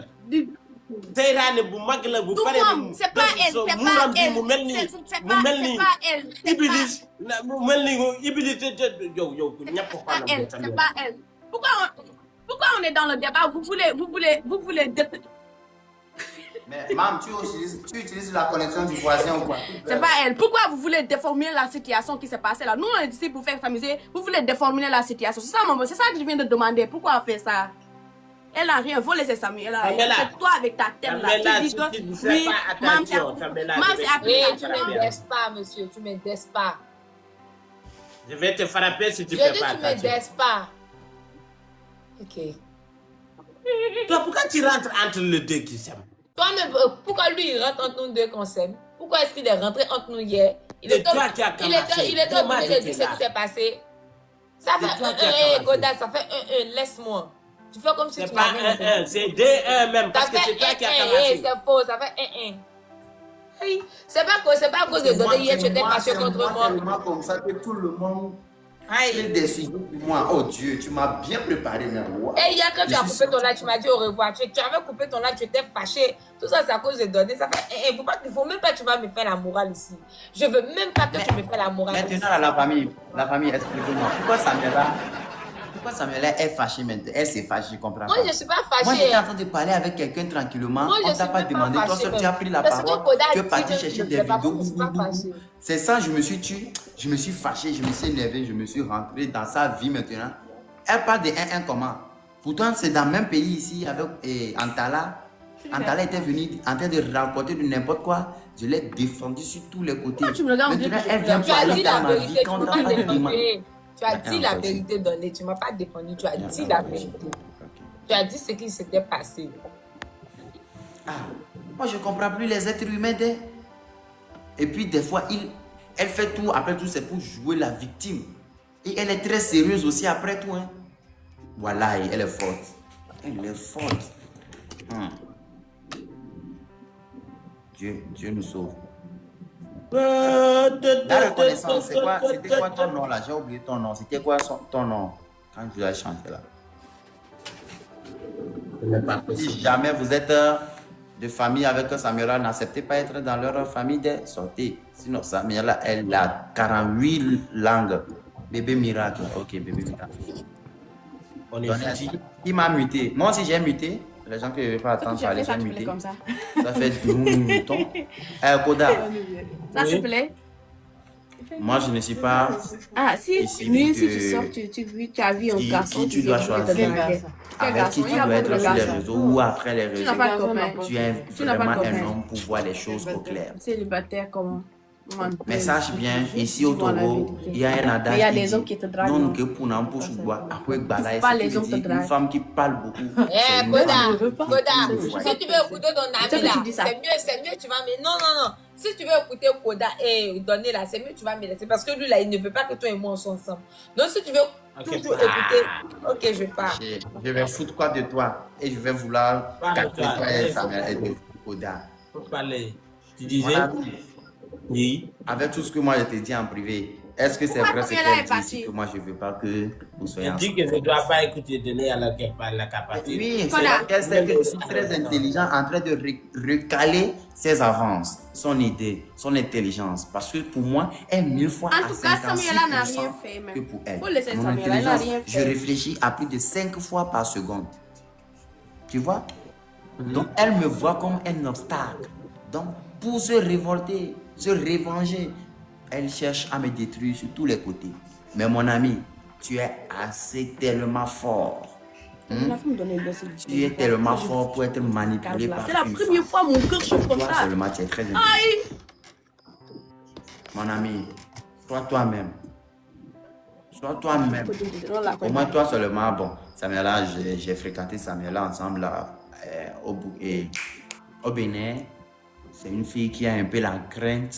Seytaane bu mag la bu Du pare moom, c'est pas elle, c'est pas muram bi elle. mu mel ni C'est mu pas mel ni elle. C'est Iblis mu mel ni Iblis yow ku ñàpp pas xanam elle. C'est pas elle. Pourquoi on est dans le débat? Vous voulez Mais maman, tu utilises la connexion du voisin ou quoi? C'est pas elle. Pourquoi vous voulez déformer la situation qui s'est passée là? Nous, on est ici pour faire s'amuser. Vous voulez déformer la situation. C'est ça, maman. C'est ça que je viens de demander. Pourquoi on fait ça? Elle n'a rien. Faut laisser Samuel là. Samuela. C'est toi avec ta tête là. Samuela, Tu dis si que tu ne fais oui, pas maman, attention, Samuela, maman, je vais- c'est Oui, tu application. m'aides pas, monsieur. Tu m'aides pas. Je vais te frapper si tu Je fais dis pas tu attention. m'aides pas. Ok. Toi, pourquoi tu rentres entre les deux qui s'aiment? Toi, mais pourquoi lui il rentre entre nous deux qu'on s'aime? Pourquoi est-ce qu'il est rentré entre nous hier? Il C'est est toi qui as commencé. il est Moi, obligé de j'étais dire ce là. qui s'est passé. Ça C'est fait toi qui as 1-1, commencé. Goda, ça fait 1-1, laisse-moi. Tu fais comme si C'est tu pas m'as même 1-1, c'est 2-1 même, Ça parce que fait c'est toi qui as 1-1, commencé. c'est faux, ça fait 1-1. Oui, c'est pas à cause de Goda hier, tu étais fâché contre moi. tellement comme ça que tout le monde J'ai des sujets pour moi. Oh Dieu, tu m'as bien préparé, mais wow. Et hier, quand tu as coupé ton live, tu m'as dit au revoir. Tu avais coupé ton live, tu étais fâché. Tout ça, c'est à cause de donner. Ça fait, il ne faut même pas que tu vas me faire la morale ici. Je ne veux même pas que tu me fasses la morale Maintenant, ici. la famille, explique-moi. Pourquoi Samuela est fâchée maintenant? Elle s'est fâchée, je comprends Moi, pas. je ne suis pas Moi, fâchée. j'étais en train de parler avec quelqu'un tranquillement. Moi, je On ne t'a suis pas même pas demandé. Toi fâchée, seul, tu as pris la parce que parole. Koda Tu es dit parti que chercher je des ne sais pas, vidéos. moi, je suis pas fâchée. C'est ça, je me suis fâché, je me suis énervé, je me suis rentré dans sa vie maintenant. Elle parle de 1-1 comment? Pourtant, c'est dans le même pays ici avec Antala. Antala était venue en train de raconter de n'importe quoi. Je l'ai défendu sur tous les côtés. Pourquoi tu me regardes Maintenant, dire que elle vient Tu as parler dit la dans ma vie vérité, tu quand ne on m'as n'a pas pas demandé. défendu. Tu as dit la vas-y. vérité donnée, tu ne m'as pas défendu, tu as dit la vérité. Tu as dit ce qui s'était passé. Ah, moi je ne comprends plus les êtres humains. Et puis des fois, elle fait tout, après tout, c'est pour jouer la victime. Et elle est très sérieuse aussi après tout. Hein. Voilà, elle est forte. Elle est forte. Dieu nous sauve. La reconnaissance, c'était quoi ton nom là? J'ai oublié ton nom. C'était quoi ton nom quand tu l'as chanté là? Si jamais vous êtes de famille avec Samuela, n'acceptez pas être dans leur famille de sortez. Sinon, Samuela, elle a 48 langues. Bébé miracle. Ok, bébé miracle. On est foutu. Qui m'a muté? Moi aussi, j'ai muté. Les gens qui ne veulent pas attendre parler, j'ai muté. comme ça. Ça fait mouton. Koda, Ça te Oui. plaît? moi, je ne suis pas. Ah, si, Ici, lui, si que- tu sors, tu as vu un Qui- garçon. qui tu dois choisir? Avec qui tu dois être sur les réseaux ou après les Tu réseaux. n'as pas de copain. Tu es Tu n'as pas de vraiment copain. un homme pour voir les choses au clair. Célibataire comme moi. Mais sache bien, ici au Dis-moi la Togo, vérité. il y a un adage Mais il y a qui des dit, hommes qui te draguent, non, non? que pour n'en pour bois, après Gbala, C'est pas ce qui les veut hommes qui te dire draguent. une femme qui parle beaucoup. Eh, c'est une Koda, femme Koda, Ouais. si tu veux écouter ton C'est ami que là, tu dis ça. c'est mieux, tu vas me... Non. Si tu veux écouter Koda et donner là, c'est mieux, tu vas me laisser. Parce que lui là, il ne veut pas que toi et moi on soit ensemble. Donc si tu veux toujours écouter, ok, je pars. Je vais foutre quoi de toi et je vais vouloir Parle de capter toi. toi et Samuel et de Koda. Faut parler. Tu Mon disais? ami, Oui. avec tout ce que moi je t'ai dit en privé, est-ce que c'est Pourquoi vrai ce Samuel qu'elle est dit parti? ici que moi je ne veux pas que vous soyez Je dis ensemble? que je ne dois pas écouter donner alors qu'elle parle la capacité. Oui, Voilà. c'est que je suis très intelligent en train de recaler ses avances, son idée, son intelligence. Parce que pour moi, elle est 1000 fois En à tout cas, 56% Samuela n'a rien fait, même. que pour elle. Faut laisser Mon Samuela, elle n'a intelligence, rien je fait. réfléchis à plus de 5 fois par seconde. Tu vois? Donc, elle me voit comme un obstacle. Donc, pour se révolter, se revenger, elle cherche à me détruire sur tous les côtés. Mais mon ami, tu es assez tellement fort. La femme me donne une baisse. Tu es tellement fort pour être manipulé par C'est la une première femme. fois mon cœur chauffe comme Toi ça. seulement, tu es très intelligent. Aïe! Mon ami, sois toi-même. Sois toi-même. Non, la Au moins, toi seulement, bon, Samuela, j'ai fréquenté Samuela ensemble là, au Bénin. C'est une fille qui a un peu la crainte.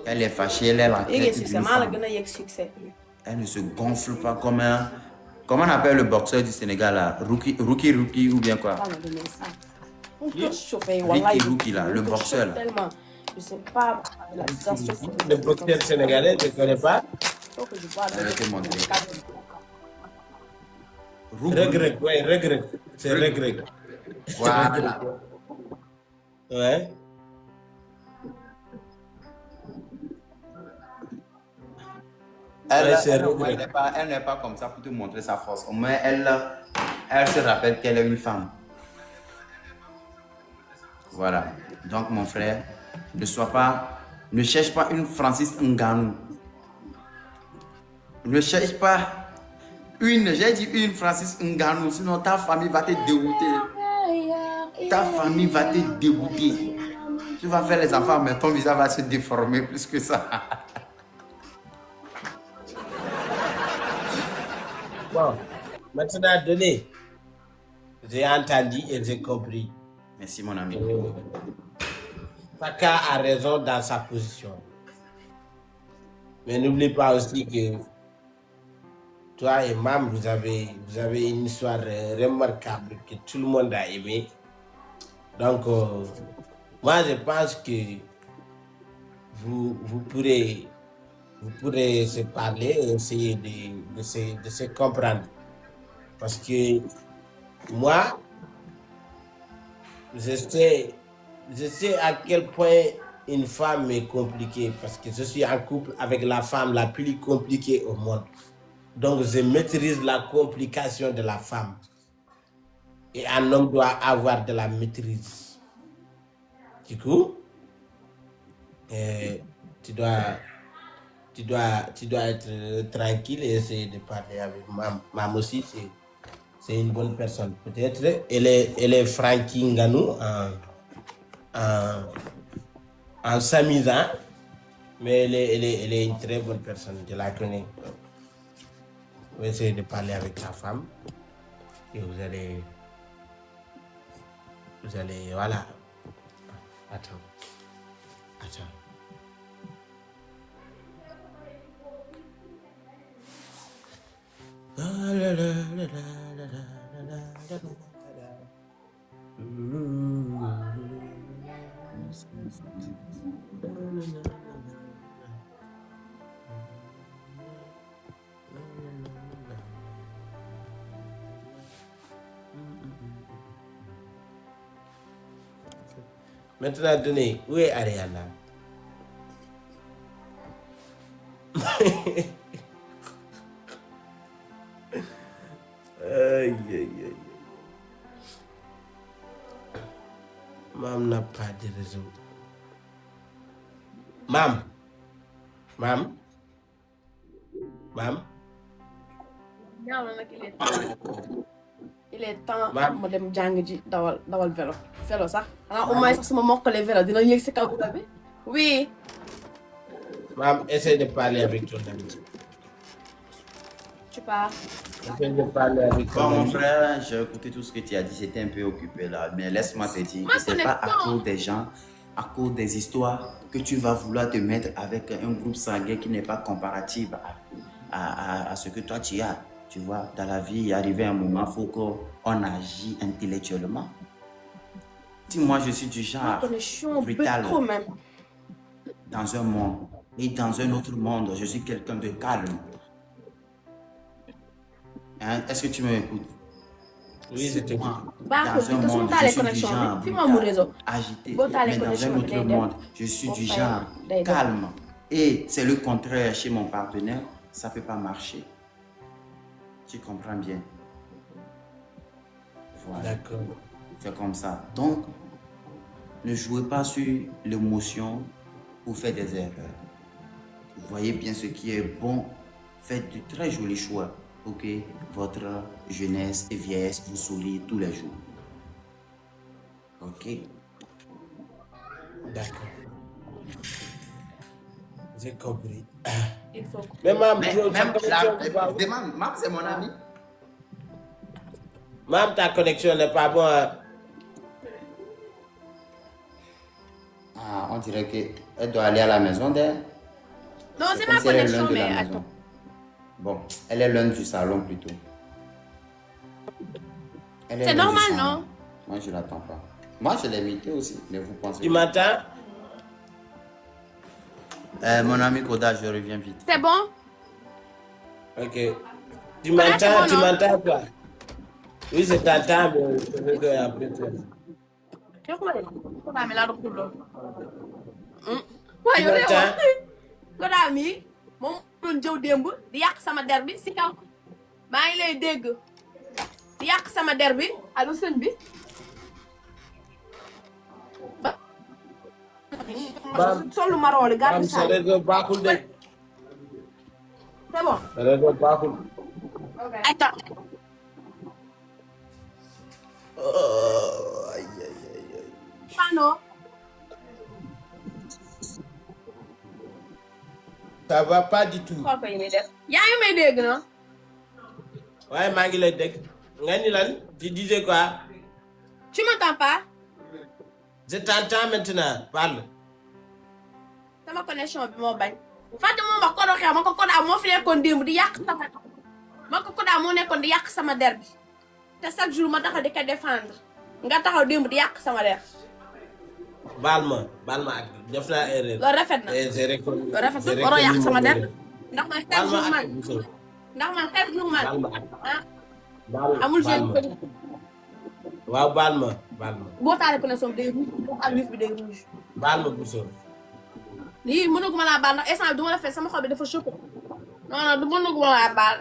Elle est fâchée, elle est la Et crainte c'est d'une mal, femme. il y a succès. Elle ne se gonfle pas comme un... Comment on appelle le boxeur du Sénégal là? Rookie ou bien quoi? Pas me donner ça. Mon cœur chauffe. Ricky là, le boxeur là. Tellement. Je sais pas la distance. Le boxeur sénégalais, tu ne connais pas? Je vais te montrer. Regret, ouais, regret. C'est regret. Voilà. Ouais. Elle, Ouais, c'est elle, vrai. elle n'est pas comme ça pour te montrer sa force. Au moins, elle se rappelle qu'elle est une femme. Voilà. Donc, mon frère, ne cherche pas une Francis Ngannou. Ne cherche pas j'ai dit une Francis Ngannou, sinon ta famille va te dégoûter. Ta famille va te dégoûter. Tu vas faire les enfants, mais ton visage va se déformer plus que ça. Bon, maintenant, donné. J'ai entendu et j'ai compris. Merci, mon ami. Chacun a raison dans sa position. Mais n'oublie pas aussi que toi et Mam, vous avez une histoire remarquable que tout le monde a aimé. Donc, moi, je pense que vous vous pourrez se parler et essayer de se comprendre. Parce que moi, je sais à quel point une femme est compliquée parce que je suis en couple avec la femme la plus compliquée au monde. Donc, je maîtrise la complication de la femme. Et un homme doit avoir de la maîtrise. Du coup, tu dois être tranquille et essayer de parler avec Mam aussi. C'est une bonne personne. Peut-être elle est Frankie Nganou en s'amusant, mais elle est une très bonne personne. Je la connais. Vous essayez de parler avec ta femme et vous allez, voilà. Attends. Maintenant, donnez, où est Ariana? Aïe. Mam n'a pas de réseau. Mam. Il est temps Mam. ma dem jàng ji dawal vélo sax au moins sax sama mokkale vélo dina yëg si kaw bi. Oui. Mam, essaie de parler avec ton ami. Tu pars. Essaie de parler avec ton Bon, mon ami. frère, j'ai écouté tout ce que tu as dit, j'étais un peu occupé là, mais laisse-moi te dire que c'est pas à cause des gens, à cause des histoires, que tu vas vouloir te mettre avec un groupe sanguin qui n'est pas comparatif à ce que toi tu as. Tu vois, dans la vie, il est arrivé un moment, il faut qu'on agisse intellectuellement. Si moi je suis du genre brutal même. dans un monde et dans un autre monde, je suis quelqu'un de calme. Hein? Est-ce que tu m'écoutes? Oui, je t'écoute. Dans un monde, je suis du genre brutal, agité, mais dans un autre monde, je suis du genre calme. Et c'est le contraire chez mon partenaire, ça ne peut pas marcher. Tu comprends bien? Voilà. D'accord. C'est comme ça. Donc, ne jouez pas sur l'émotion pour faire des erreurs. Vous voyez bien ce qui est bon. Faites de très jolis choix pour que votre jeunesse et vieillesse vous sourie tous les jours. Ok? D'accord. J'ai compris. Il faut. Mais Mam, Mam, c'est mon ami. Mam, ta connexion n'est pas bonne. Ah, on dirait qu'elle doit aller à la maison d'elle. Non, c'est ma connexion, mais attends. Bon, elle est l'un du salon plutôt. C'est normal, non? Moi, je ne l'attends pas. Moi, je l'ai imité aussi, mais vous pensez... Tu m'entends? Mon ami Koda, je reviens vite. C'est bon? Ok. Tu m'entends? Bon, Tu m'entends quoi? Oui, je t'entends, mais je veux que après toi. Tu m'entends? Koda mi moom doon jëw démb di yàq sama der bi si kaw maa ngi lay dégg di yàq sama der bi allo sëñ bi solu marooli gàddu Mam, sa réseau baaxul de. c'est bon. Sa réseau baaxul. Attends. Pano. Ça va pas du tout. Xool ko yi muy def. Yaa ngi may dégg non? Ouais, maa ngi lay dégg. Nga ni lan? Tu disais quoi? Tu m'entends pas? Je t'entends maintenant. Parle. Sama connexion bi moo bañ. Fàtte moom wax ko doxee ma ko Koda moo fi nekkoon démb di yàq sama ma ko Koda moo nekkoon di yàq sama der bi te chaque jour ma taxaw di ko défendre nga taxaw démb di yàq sama der Balma ak def naa erreur. loolu rafet na. J'ai reconnu. loolu rafet na waroo yàq sama der. ndax man chaque jour Balma man. ak Bousso. ndax man chaque jour man. Balma ak. ah amul jeune ko. waaw Balma. boo taalee connexion bi day rouge boo ak wifi bi day rouge. Balma Bousso. lii mënuguma laa baal ndax instant bi du ma la fekk sama xol bi dafa chauffé. non du mënuguma laa baal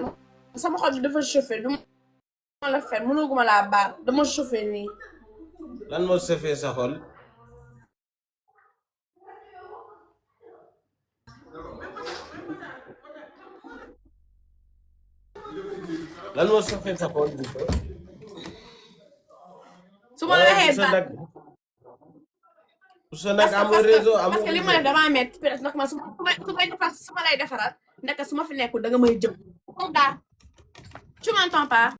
sama xol bi dafa chauffé du ma la fekk mënuguma laa baal dama chauffé nii. lan moo safee sa xol. lan moo safee sa xol Bousso. su ma la waxee baal Bousso nag amul réseau amul parce que li ma def damaa metti peut-être nag man su ma lay defaral nekk su ma fi nekkul da nga may jëm. tu m'entends pas.